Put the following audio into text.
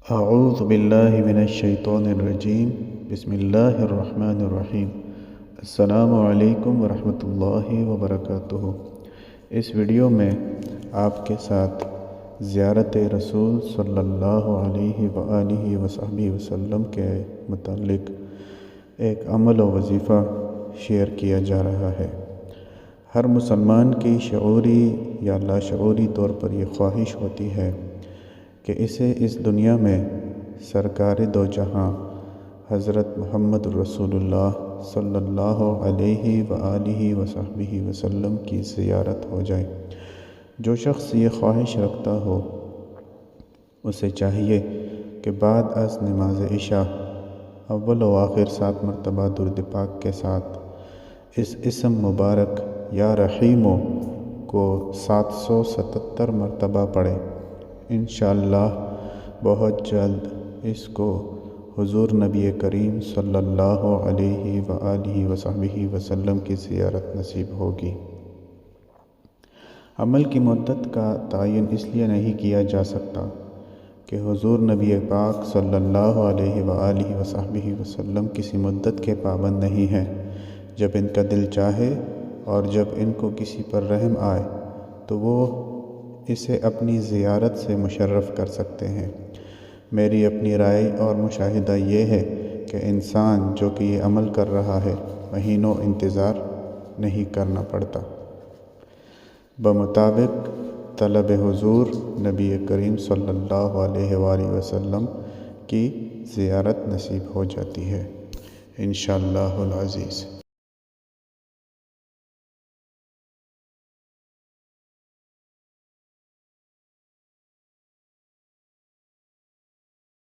اعوذ باللہ من الشیطان الرجیم بسم اللہ الرحمن الرحیم۔ السلام علیکم ورحمۃ اللہ وبرکاتہ۔ اس ویڈیو میں آپ کے ساتھ زیارت رسول صلی اللہ علیہ وآلہ وصحبہ وسلم کے متعلق ایک عمل و وظیفہ شیئر کیا جا رہا ہے۔ ہر مسلمان کی شعوری یا لاشعوری طور پر یہ خواہش ہوتی ہے کہ اسے اس دنیا میں سرکار دو جہاں حضرت محمد رسول اللہ صلی اللہ علیہ وآلہ وصحبہ وسلم کی زیارت ہو جائے۔ جو شخص یہ خواہش رکھتا ہو اسے چاہیے کہ بعد از نماز عشاء اول و آخر 7 مرتبہ درود پاک کے ساتھ اس اسم مبارک یا رحیمو کو 777 مرتبہ پڑھے۔ انشاءاللہ بہت جلد اس کو حضور نبی کریم صلی اللہ علیہ وآلہ وصحبہ وسلم کی زیارت نصیب ہوگی۔ عمل کی مدت کا تعین اس لیے نہیں کیا جا سکتا کہ حضور نبی پاک صلی اللہ علیہ وآلہ وصحبہ وسلم کسی مدت کے پابند نہیں ہیں۔ جب ان کا دل چاہے اور جب ان کو کسی پر رحم آئے تو وہ اسے اپنی زیارت سے مشرف کر سکتے ہیں۔ میری اپنی رائے اور مشاہدہ یہ ہے کہ انسان جو کہ یہ عمل کر رہا ہے مہینوں انتظار نہیں کرنا پڑتا۔ بمطابق طلب حضور نبی کریم صلی اللہ علیہ وآلہ وسلم کی زیارت نصیب ہو جاتی ہے انشاءاللہ العزیز۔